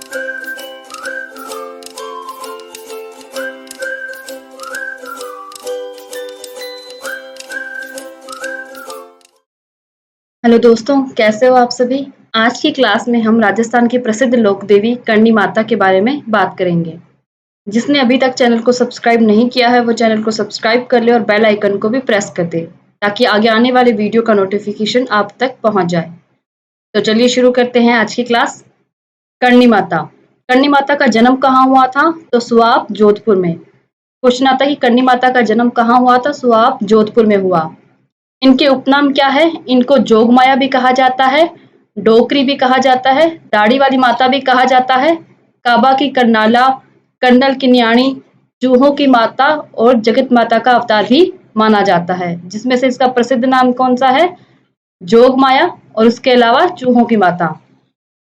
Hello दोस्तों, कैसे हो आप सभी। आज की क्लास में हम राजस्थान की प्रसिद्ध लोक देवी करणी माता के बारे में बात करेंगे। जिसने अभी तक चैनल को सब्सक्राइब नहीं किया है वो चैनल को सब्सक्राइब कर ले और बेल आइकन को भी प्रेस कर दे ताकि आगे आने वाले वीडियो का नोटिफिकेशन आप तक पहुंच जाए। तो चलिए शुरू करते हैं आज की क्लास। करणी माता। करणी माता का जन्म कहाँ हुआ था? तो सुआब, जोधपुर में। क्वेश्चन आता है कि करणी माता का जन्म कहाँ हुआ था? सुआब, जोधपुर में हुआ। इनके उपनाम क्या है? इनको जोगमाया भी कहा जाता है, डोकरी भी कहा जाता है, दाढ़ी वाली माता भी कहा जाता है, काबा की करनाला, कर्नल की न्याणी, चूहों की माता और जगत माता का अवतार भी माना जाता है। जिसमें से इसका प्रसिद्ध नाम कौन सा है? जोगमाया और उसके अलावा चूहों की माता।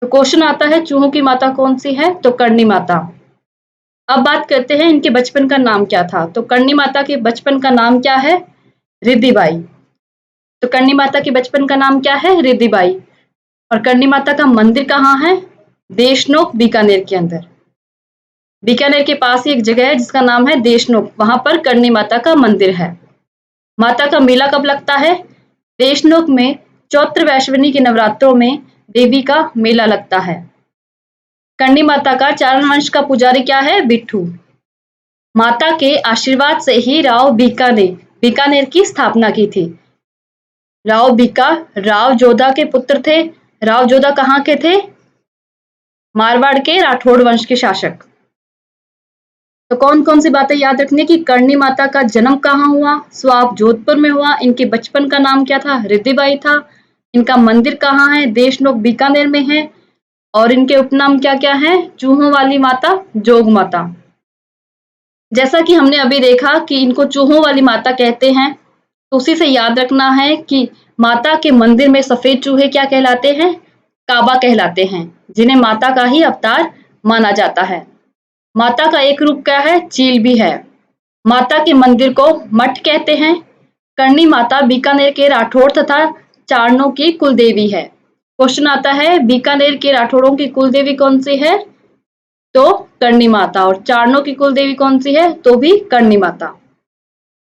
तो क्वेश्चन आता है चूहों की माता कौन सी है? तो करणी माता। अब बात करते हैं इनके बचपन का नाम क्या था। तो करणी माता के बचपन का नाम क्या है? रिद्धिबाई। तो करणी माता के बचपन का नाम क्या है? रिद्धिबाई। और करणी माता का मंदिर कहाँ है? देशनोक, बीकानेर के अंदर। बीकानेर के पास ही एक जगह है जिसका नाम है देशनोक, वहां पर करणी माता का मंदिर है। माता का मेला कब लगता है? देशनोक में चौत्र वैश्वनी के नवरात्रों में देवी का मेला लगता है। करणी माता का चारण वंश का पुजारी क्या है? बिट्ठू। माता के आशीर्वाद से ही राव बीकानेर की स्थापना की थी। राव बीका राव जोधा के पुत्र थे। राव जोधा कहाँ के थे? मारवाड़ के राठौड़ वंश के शासक। तो कौन कौन सी बातें याद रखनी कि करणी माता का जन्म कहाँ हुआ? स्वाब, जोधपुर में हुआ। इनके बचपन का नाम क्या था? रिद्धिबाई था। इनका मंदिर कहाँ है? देशनोक, बीकानेर में है। और इनके उपनाम क्या क्या है? चूहों वाली माता, जोग माता। जैसा कि हमने अभी देखा कि इनको चूहों वाली माता कहते हैं, तो उसी से याद रखना है कि माता के मंदिर में सफेद चूहे क्या कहलाते हैं? काबा कहलाते हैं, जिन्हें माता का ही अवतार माना जाता है। माता का एक रूप क्या है? चील भी है। माता के मंदिर को मठ कहते हैं। करणी माता बीकानेर के राठौड़ तथा चारणों की कुलदेवी है। क्वेश्चन आता है बीकानेर के राठौड़ों की कुलदेवी कौन सी है? तो करणी माता। और चारणों की कुलदेवी कौन सी है? तो भी करणी माता।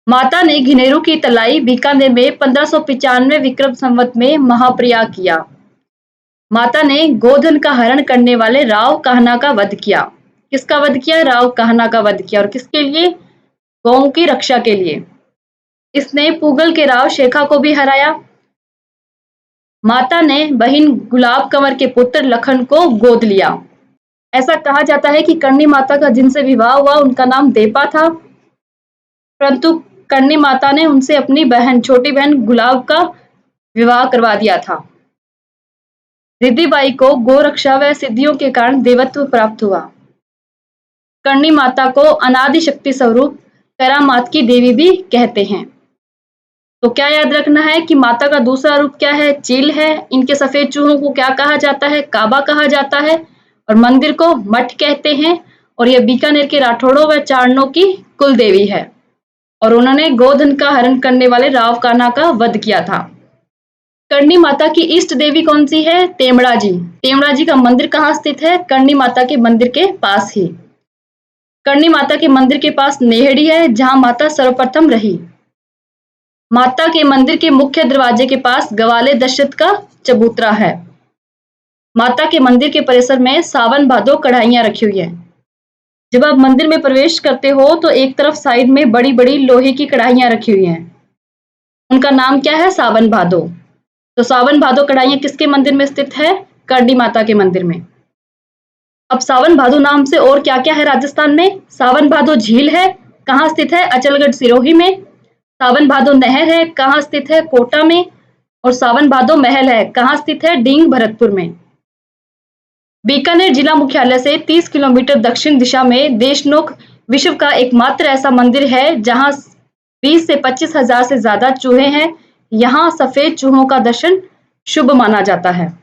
माता ने घिनेरू की तलाई बीकानेर में 1595 विक्रम संवत में महाप्रयाग किया। माता ने गोधन का हरण करने वाले राव कान्हा का वध किया। किसका वध किया? राव कान्हा का वध किया। और किसके लिए? गौओं की रक्षा के लिए। इसने पूगल के राव शेखा को भी हराया। माता ने बहिन गुलाब कंवर के पुत्र लखन को गोद लिया। ऐसा कहा जाता है कि करणी माता का जिनसे विवाह हुआ उनका नाम देपा था, परंतु करणी माता ने उनसे अपनी बहन, छोटी बहन गुलाब का विवाह करवा दिया था। रिद्धिबाई को गोरक्षा व सिद्धियों के कारण देवत्व प्राप्त हुआ। करणी माता को अनादि शक्ति स्वरूप करामात की देवी भी कहते हैं। तो क्या याद रखना है कि माता का दूसरा रूप क्या है? चील है। इनके सफेद चूहों को क्या कहा जाता है? काबा कहा जाता है। और मंदिर को मठ कहते हैं। और यह बीकानेर के राठौड़ों व चारणों की कुल देवी है। और उन्होंने गोधन का हरण करने वाले राव कान्हा का वध किया था। करणी माता की इष्ट देवी कौन सी है? टेमड़ा जी। टेमड़ा जी का मंदिर कहाँ स्थित है? करणी माता के मंदिर के पास ही। करणी माता के मंदिर के पास नेहड़ी है जहां माता सर्वप्रथम रही। माता के मंदिर के मुख्य दरवाजे के पास ग्वाले दशरथ का चबूतरा है। माता के मंदिर के परिसर में सावन भादो कढ़ाइयां रखी हुई है। जब आप मंदिर में प्रवेश करते हो तो एक तरफ साइड में बड़ी बड़ी लोहे की कढ़ाइयां रखी हुई हैं। उनका नाम क्या है? सावन भादो। तो सावन भादो कढ़ाइयां किसके मंदिर में स्थित है? करणी माता के मंदिर में। अब सावन भादो नाम से और क्या क्या है राजस्थान में? सावन भादो झील है, कहाँ स्थित है? अचलगढ़ सिरोही में। सावन भादो नहर है, कहाँ स्थित है? कोटा में। और सावन भादो महल है, कहाँ स्थित है? डींग, भरतपुर में। बीकानेर जिला मुख्यालय से 30 किलोमीटर दक्षिण दिशा में देशनोक विश्व का एकमात्र ऐसा मंदिर है जहां 20 से 25 हजार से ज्यादा चूहे हैं। यहाँ सफेद चूहों का दर्शन शुभ माना जाता है।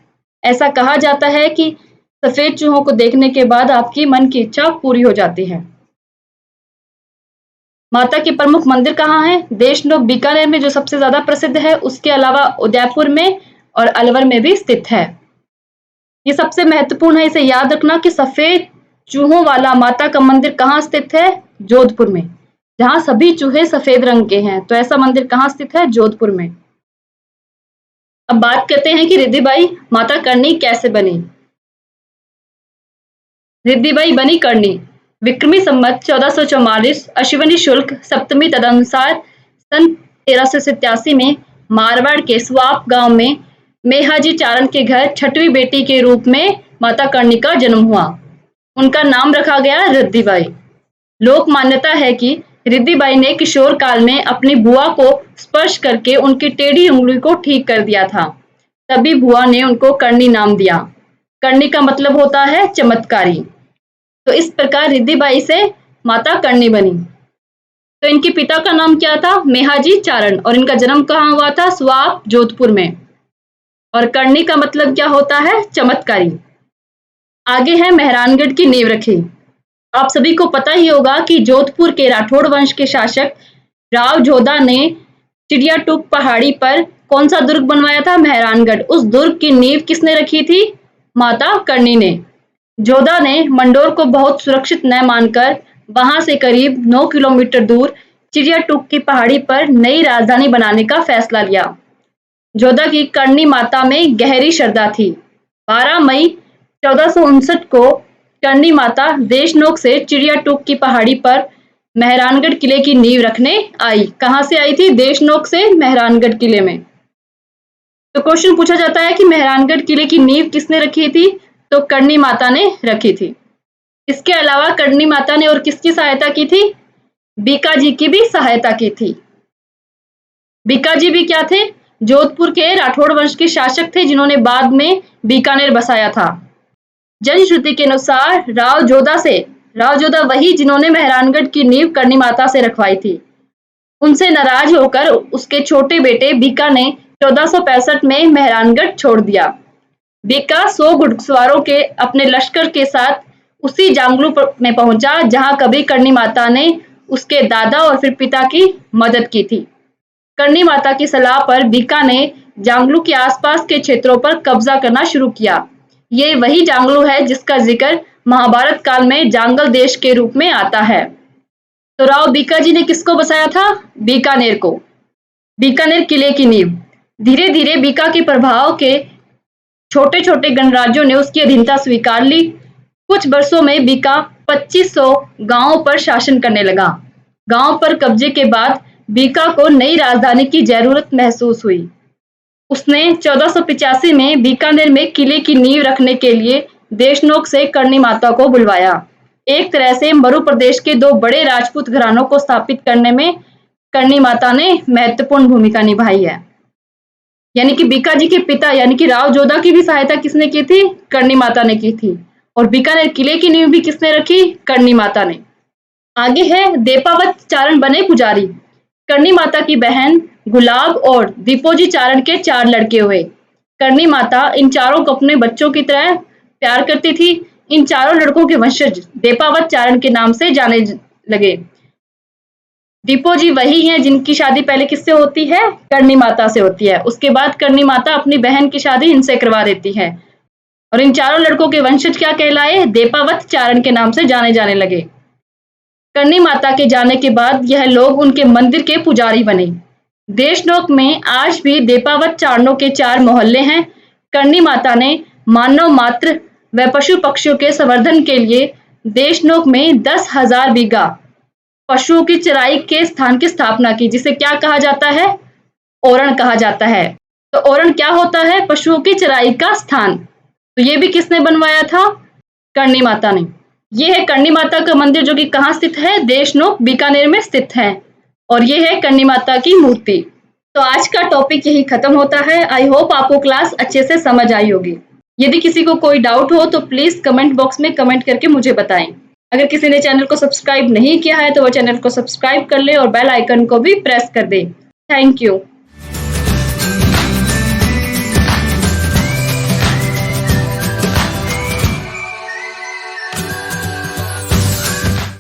ऐसा कहा जाता है कि सफेद चूहों को देखने के बाद आपकी मन की इच्छा पूरी हो जाती है। माता के प्रमुख मंदिर कहाँ हैं? देशनोक बीकानेर में जो सबसे ज्यादा प्रसिद्ध है, उसके अलावा उदयपुर में और अलवर में भी स्थित है। ये सबसे महत्वपूर्ण है, इसे याद रखना कि सफेद चूहों वाला माता का मंदिर कहाँ स्थित है? जोधपुर में, जहां सभी चूहे सफेद रंग के हैं। तो ऐसा मंदिर कहाँ स्थित है? जोधपुर में। अब बात करते हैं कि रिद्धिबाई माता करनी कैसे बनी। रिद्धिबाई बनी करनी विक्रमी संवत 1444 अश्विनी शुल्क सप्तमी तदनुसार सन 1387 में मारवाड़ के स्वाप गांव में मेहाजी चारण के घर छठवीं बेटी के रूप में माता करनी का जन्म हुआ। उनका नाम रखा गया रिद्धिबाई। लोक मान्यता है कि रिद्धिबाई ने किशोर काल में अपनी बुआ को स्पर्श करके उनकी टेढ़ी उंगली को ठीक कर दिया था। तभी बुआ ने उनको करनी नाम दिया। करनी का मतलब होता है चमत्कारी। तो इस प्रकार रिद्धिबाई से माता करनी बनी। तो इनके पिता का नाम क्या था? मेहाजी चारण। और इनका जन्म कहाँ हुआ था? स्वाप, जोधपुर में। और करनी का मतलब क्या होता है? चमत्कारी। आगे है मेहरानगढ़ की नींव रखी। आप सभी को पता ही होगा कि जोधपुर के राठौड़ वंश के शासक राव जोधा ने चिड़ियाटूक पहाड़ी पर कौन सा दुर्ग बनवाया था? मेहरानगढ़। उस दुर्ग की नींव किसने रखी थी? माता करनी ने। जोधा ने मंडोर को बहुत सुरक्षित न मानकर वहां से करीब 9 किलोमीटर दूर चिड़ियाटूक की पहाड़ी पर नई राजधानी बनाने का फैसला लिया। जोधा की करनी माता में गहरी श्रद्धा थी। 12 मई 1459 को करनी माता देशनोक से चिड़ियाटूक की पहाड़ी पर मेहरानगढ़ किले की नींव रखने आई। कहां से आई थी? देशनोक से मेहरानगढ़ किले में। तो क्वेश्चन पूछा जाता है कि मेहरानगढ़ किले की नींव किसने रखी थी? तो करनी माता ने रखी थी। इसके अलावा करनी माता ने और किसकी सहायता की थी? बीकाजी की भी सहायता की थी। बीकाजी भी क्या थे? जोधपुर के राठौड़ वंश के शासक थे, जिन्होंने बाद में बीकानेर बसाया था। जनश्रुति के अनुसार राव जोधा वही जिन्होंने मेहरानगढ़ की नींव करनी माता से रखवाई थी। उनसे नाराज होकर उसके छोटे बेटे बीका ने 1465 में मेहरानगढ़ छोड़ दिया। बीका 100 घुड़सवारों के अपने लश्कर के साथ उसी जांगलू में पहुंचा जहां कभी करनी माता ने उसके दादा और फिर पिता की मदद की थी। करनी माता की सलाह पर बीका ने जांगलू के आसपास के क्षेत्रों पर कब्जा करना शुरू किया। ये वही जांगलू है जिसका जिक्र महाभारत काल में जांगल देश के रूप में आता है। तो राव बीकाजी ने किसको बसाया था? बीकानेर को। बीकानेर किले की नींव। धीरे धीरे बीका के प्रभाव के छोटे छोटे गणराज्यों ने उसकी अधीनता स्वीकार ली। कुछ वर्षों में बीका 2500 गांवों पर शासन करने लगा। गांव पर कब्जे के बाद बीका को नई राजधानी की जरूरत महसूस हुई। उसने 1485 में बीकानेर में किले की नींव रखने के लिए देशनोक से करनी माता को बुलवाया। एक तरह से मरु प्रदेश के 2 बड़े राजपूत घरानों को स्थापित करने में करनी माता ने महत्वपूर्ण भूमिका निभाई है। यानी कि बीकाजी के पिता यानी कि राव जोधा की भी सहायता किसने की थी? करनी माता ने की थी। और बीकानेर किले की नींव भी किसने रखी? करनी माता ने। आगे है देपावत चारण बने पुजारी। करनी माता की बहन गुलाब और दीपोजी चारण के 4 लड़के हुए। करनी माता इन चारों को अपने बच्चों की तरह प्यार करती थी। इन चारों लड़कों के वंशज देपावत चारण के नाम से जाने लगे। दीपोजी वही हैं जिनकी शादी पहले किससे होती है? करनी माता से होती है। उसके बाद करनी माता अपनी बहन की शादी इनसे करवा देती है। और इन चारों लड़कों के वंशज क्या कहलाए? देपावत चारण के नाम से जाने जाने लगे। करनी माता के जाने के बाद यह लोग उनके मंदिर के पुजारी बने। देशनोक में आज भी देपावत चारणों के 4 मोहल्ले हैं। करनी माता ने मानव मात्र व पशु पक्षियों के संवर्धन के लिए देशनोक में 10,000 बीघा पशुओं की चराई के स्थान की स्थापना की, जिसे क्या कहा जाता है? ओरण कहा जाता है। तो ओरण क्या होता है? पशुओं की चराई का स्थान। तो ये भी किसने बनवाया था? करनी माता ने। ये है करनी माता का मंदिर, जो कि कहाँ स्थित है? देशनोक बीकानेर में स्थित है। और ये है करनी माता की मूर्ति। तो आज का टॉपिक यही खत्म होता है। आई होप आपको क्लास अच्छे से समझ आई होगी। यदि किसी को कोई डाउट हो तो प्लीज कमेंट बॉक्स में कमेंट करके मुझे बताएं। अगर किसी ने चैनल को सब्सक्राइब नहीं किया है तो वह चैनल को सब्सक्राइब कर ले और बेल आइकन को भी प्रेस कर दे। Thank you.